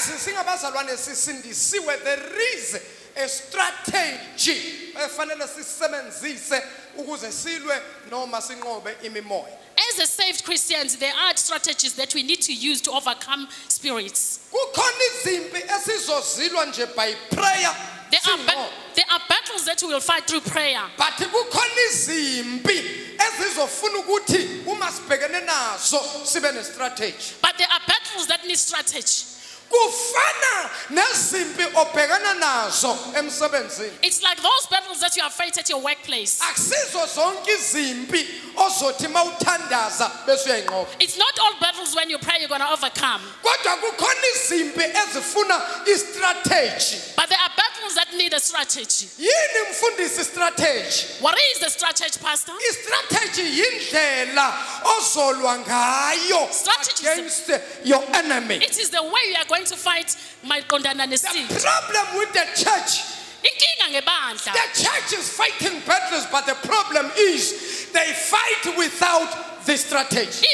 As singabazalwane sisindisiwe, there is a strategy efanele sisebenzise ukuze silwe noma sinqobe imimoya. As a saved Christians, there are strategies that we need to use to overcome spirits. Kukhona izimpi esizozilwa nje by prayer. There are battles that we will fight through prayer. But kukhona izimpi ezizofuna ukuthi uma sibhekene nazo sibe ne strategy. But there are battles that need strategy. Kufana nezimpi obhekana nazo emsebenzini. It's like those battles that you have faced at your workplace. Akusizo zonke izimpi ozothi mawuthandaza bese uyayinqoba. It's not all battles when you pray you're going to overcome. Kodwa kukhona izimpi ezifuna istrategy. But there are battles that need a strategy. Yini mfundisi strategy? What is the strategy, Pastor? Istrategy yindlela ozolwa ngayo against your enemy. It is the way you are going to fight my condemnation. The problem with the church, The church is fighting battles, but the problem is they fight without the strategy.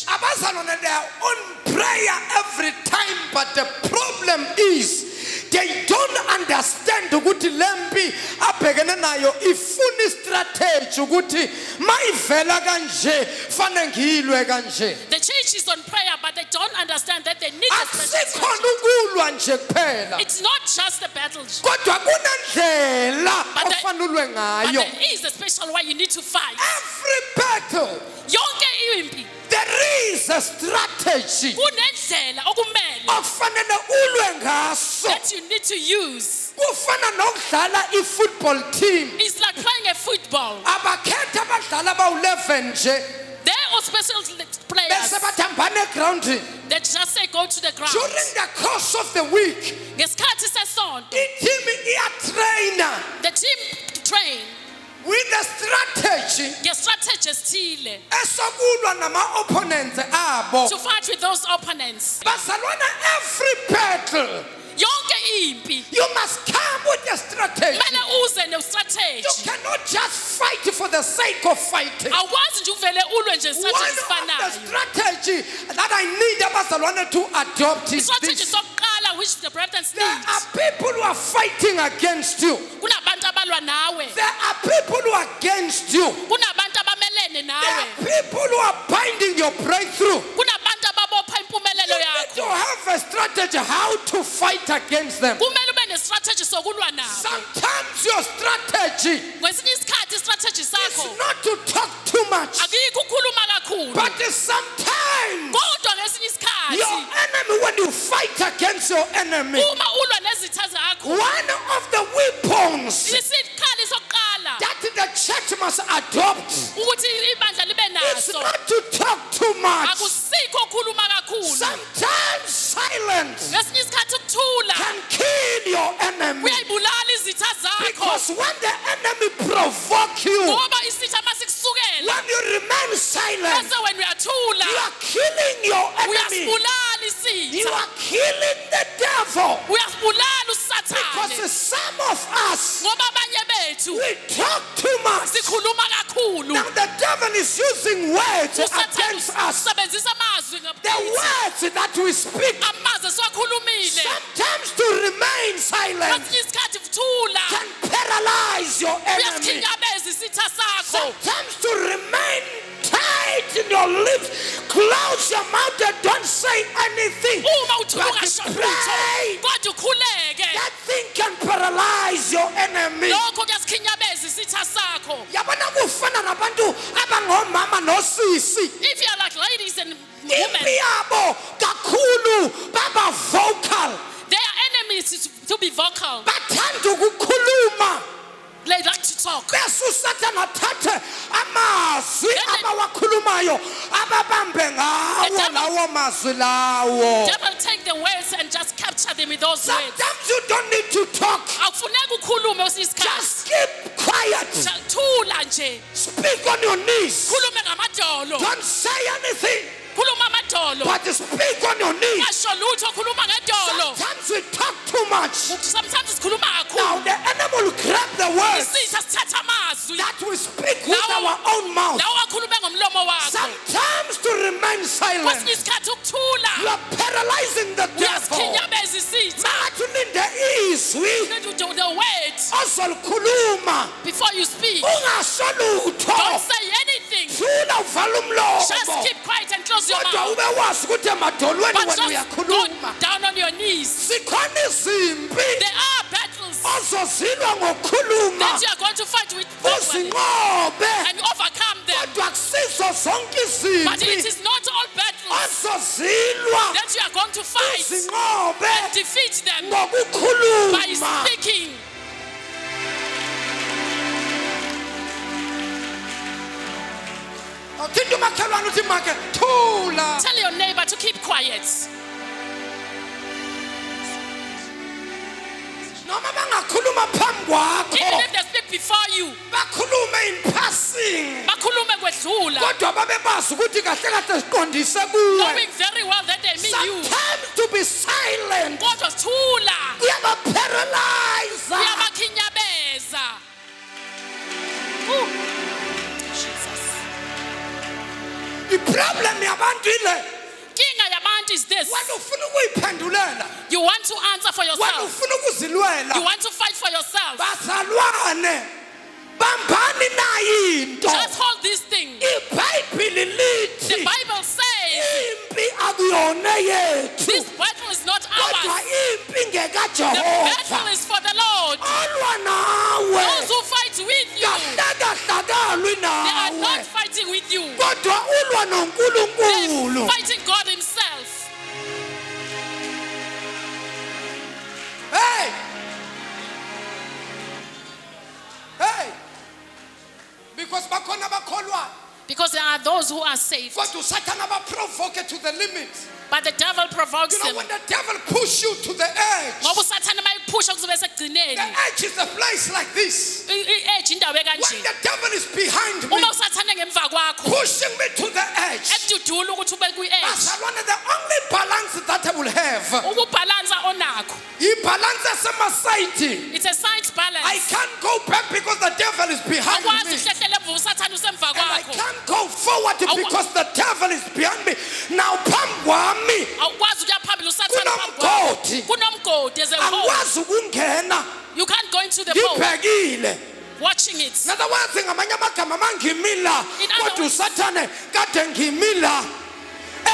Abazalwane, they are on prayer every time, but the problem is they don't understand ukuthi lempi abhekene nayo ifuna strategy ukuthi mayivela kanje fane ngilwe kanje. The church is on prayer, but they don't understand that they need a strategy. Ukulwa nje kuphela. It's not just the battles. Kodwa kunendlela ofanulwe ngayo. But there is a special way you need to fight. Every battle, Yonke impi, there is a strategy kunendlela okumele okufanele ulwe ngaso. that you need to use. Kufana nokudlala i-football team. It's like playing a football. Abakhetha abadlali abawu-11 nje. There are special players Bese bathambana egroundini. that just say go to the ground. During the course of the week, Ngesikhathi sesonto, i-team iyatraina the team train with a strategy ngestrategy esithile esokulwa nama-opponents abo. to fight with those opponents. Bazalwana, every battle Yonke impi you must come with a strategy. kumele uze You ne-strategy. cannot just fight for the sake of fighting. Awukwazi nje uvele ulwe nje One strategy of the esifanayo. strategy that I need abazalwane to adopt is Strategy this. sokuqala which the brothers There need. are people who are fighting against you. Kunabantu abalwa nawe. There are people who are against you. Kunabantu abamelene There are nawe. people who are binding your breakthrough. Kunabantu ababopha impumelelo You need to yakho. have a strategy how to fight against them. Kumele ube ne-strategy sokulwa nabo. Sometimes your strategy Kwesinye isikhathi i-strategy is sakho not to talk too much, akuyikho ukukhuluma kakhulu. but sometimes Kodwa ngesinye your isikhathi enemy, when you fight against your enemy, uma ulwa nezitha zakho, one of the weapons isikhali sokuqala that the church must adopt ukuthi ibandla libe is naso not to talk too much. akusikho ukukhuluma kakhulu. Sometimes silence Ngesinye isikhathi ukuthula can kill your enemy, kuyayibulala izitha zakho. because when the enemy provoke you, Ngoba isitha masikusukela when you remain silent, bese wena uyathula you are killing your enemy. uyasibulala You isitha, are killing the devil. uyasibulala Because usathane. some of us, Ngoba abanye bethu we talk too much. sikhuluma kakhulu. Now the devil is using words Usathane against us. usebenzisa amazwi The ngakithi. words that we speak, Amazwi esiwakhulumile sometimes to remain silent, kwesinye isikhathi kuthula can paralyze your enemy. uyasikhinyabeza isitha sakho. Sometimes to remain tight in your lips, close your mouth and don't say anything. Uma uthula But ungasho pray. lutho kodwa ukhuleke, That thing can paralyze your enemy. lokho kuyasikhinyabeza isitha sakho. Yabona kufana nabantu abangomama nosisi. If you are like ladies and Impi women, yabo kakhulu baba vocal. they are enemies to be vocal. Bathanda ukukhuluma. They like to talk. Bese uSathane athathe amazwi abawakhulumayo ababambe ngawo lawo mazwi lawo. Devil take the words and just capture them with those words. Sometimes you don't need to talk. Akufuneki ukhulume kwesinye isikhathi. Just keep quiet. Thula nje. Speak on your knees. Khulume ngamadolo. Don't say anything. khuluma amadolo but speak on your knees. ngasho lutho khuluma ngedolo. Sometimes we talk too much. Sometimes sikhuluma Now kakhulu. the enemy will grab the words Isitha sithatha amazwi that we speak with Lawo- our own mouth. lawo wakhulume ngomlomo wakho. Sometimes to remain silent, Kwesinye isikhathi you ukuthula are paralyzing the devil. uyasikhinyabeza isitha. Makathi ulinde izwi The word ozolikhuluma before you speak. ungasho lutho. Don't say anything. Thula uvala Just umlomo. keep quiet and close your Kodwa mouth. ube wazi ukuthi emadolweni But wena just go uyakhuluma. down on your knees. Sikhona izimpi There are battles ozozilwa ngokukhuluma. that you are going to fight with verbally Uzinqobe. and overcome them. Kodwa akusizo zonke But it izimpi is not all battles ozozilwa that you are going to fight uzinqobe and defeat them by ngokukhuluma. speaking. Awuthinta umakhelwane uthi make thula. Tell your neighbor to keep quiet. Noma bangakhuluma phambi Even kwakho, if they speak before you, bakhulume in passing. bakhulume kwedlula, Kodwa babe bazi ukuthi kahle kahle siqondise kuwe. knowing very well that they mean you. Sometimes to be silent Kodwa thula, kuyabaparalyze. uyabakhinyabeza. Ooh. Jesus. Iproblem yabantu ile Inkinga yabantu is this. wena ufuna ukuyiphendulela, You want to answer for wena yourself. ufuna ukuzilwela. You want to fight for yourself. Bazalwane bambani nayo into. Just hold this thing. iBhayibheli The lithi Bible says impi akuyona yethu, this battle is not kodwa ours. impi The battle ngekajehova. is for the Lord. Olwa nawe Those who fight with you, kahlakahlakalwi they are nawe, not fighting with you. kodwa ulwa They're noNkulunkulu. fighting God Himself. Hey! Hey! Because bakhona bakholwa, Because there are those who are saved. kodwa uSathane abaprovoke to the limit. But the devil provokes You know, them. when the devil push you to the edge, Ngoba usathane mayiphusha kuzobe the sekugcineni. edge is a place like this. I-edge indawo When ekanje. the devil is behind me, Uma usathane ngemva kwakho, pushing me to the edge, ekududula ukuthi ube kwi-edge. bazalwane, the only balance that I will have, Ukubhalansa onakho. ibalance esemasayidi. It's a side I balance. can't go back because the devil is behind Akwazi me. uhlehlele emva usathane usemva And I kwakho. can't go forward because the devil is behind me. Now, phambi kwami Awukwazi ukuya phambili usathane phambi kwakho. kunomgodi. Kunomgodi as a whole. Angikwazi ukungena You can't go into the boat ngibhekile. watching it. Nada wazi ngamanye amagama mangimila, In other kodwa words- uSathane kade ngimila.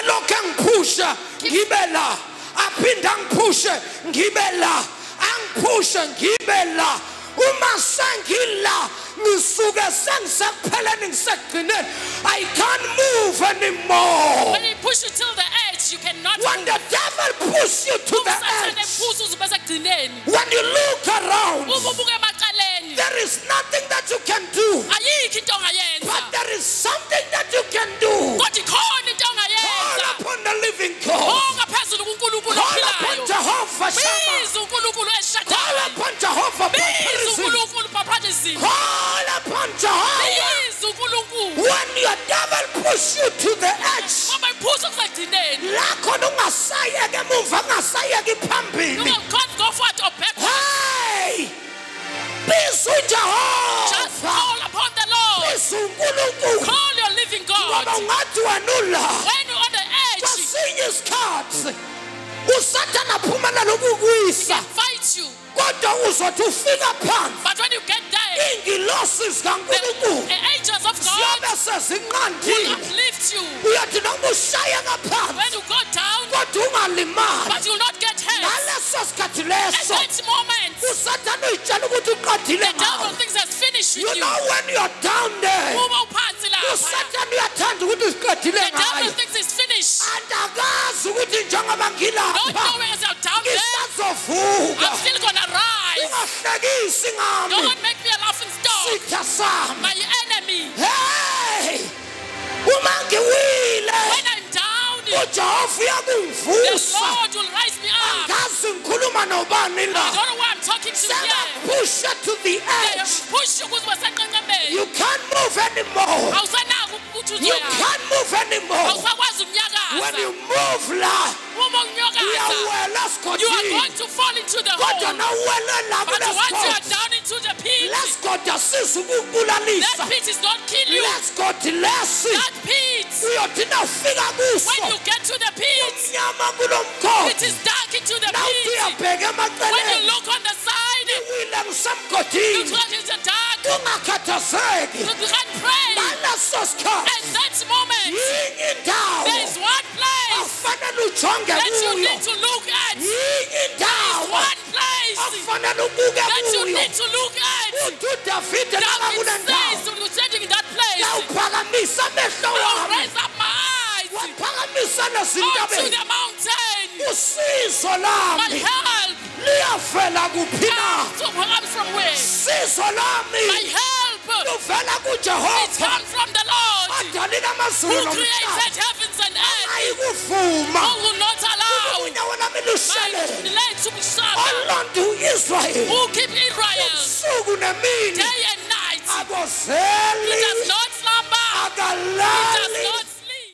Elokhu engiphusha ngibe la, aphinda ngiphushe ngibe la, angiphushe ngibe la. Uma sengila ngisuke sengisepheleni ngisekugcineni. I can't move anymore. When he push you till the edge, you cannot When move. the devil push you to the Usathane edge, ephusa uzobe sekugcineni. when you look around, Uma ubuka emacaleni, there is nothing that you can do, ayikho into but ongayenza. there is something that you can do. Kodwa ikhona into Call ongayenza. upon the living God. Bonga phezulu kuNkulunkulu Call upon ophilayo. Jehovah Shammah. Biza uNkulunkulu Call eShaddai. upon Jehovah Biza Baptist. uNkulunkulu Papanism. Call upon Jehovah. Biza uNkulunkulu. When your devil push you to the edge, Ngoba iphusa kusekugcineni. la khona ungasayeki emuva, ungasayeki You phambili. can't go forward or backward. Hey! Biza Just uJehova. call upon the Lord. Biza uNkulunkulu. Call your living God. Ngoba ungathi wena ula. When you're on the edge, Kwesinye isikhathi uSathane aphumela lokukwisa, fight you. kodwa uzothi ufika phansi, But when you get there, ingilosi zikaNkulunkulu the angels of God ziyobe will sezinqandile. uplift you. Uyathi noma ushaya ngaphansi When you go down, kodwa ungalimali. but you will not get hurt. Ngaleso sikhathi At leso that moment, uSathane uyitshela ukuthi uqedile the devil ngawe. thinks has finished You with you. know when you're down there, Uma uphansi lapha, uSathane uyathanda ukuthi usiqedile the devil ngayo. thinks it's finished. Andakazi ukuthi njengoba Don't ngilapha know as you're down there, ngisazovuka. I'm still gonna rise. Ungahlekisi ngami, Don't make me a laughing stock. sitha sami. My enemy. Hey! Uma ngiwile, When I'm down, uJehova the uyangivusa. Lord will rise me up. Angazi ngikhuluma nobani I la. don't know why I'm talking to you here. Push you to the They edge. push you because we're saying You can't move anymore. awusanako ukuthi You uzoya. can't move anymore. Awusakwazi ukunyaka when you move la uma unyokaza, uyawela you are esigodini going to fall into the kodwa hole. nawuwele la But once you are kulesigodi down into the pit, lesigodi that asizikubulalisa pit is not kill you. lesigodi lesi That pit, uyothi nawufika kuso when you get to the pit, mnyama kulo it mkhodi is dark into the nawuthi pit. uyabheka When you emaceleni look on the side, iwile you kusemgodini thought it's dark. ungakhathazeki You can pray. ngaleso sikhathi At that moment, yinye indawo there is one place afanele ujonge that you kuyo need to look at. yinye indawo One place afanele ubuke that you kuyo need to look at. uthi udavide David nakakule ndawo says, to standing in that place, yawuphakamisa amehlo I wami raise up my eyes waphakamisa onto nezintabeni the mountain. usizo My lami help liyavela kuphi na comes from where? usizo My lami help luvela it kujehova comes from the Lord adalile who amazulu nomhlaba created heavens and earth. ayikuvuma Who will not allow unyawo lami my lushelele leg to be shattered. olonda u-israyeli Who keep Israel ubusuku nemini day and night. He abozeli does not slumber. He does akalali not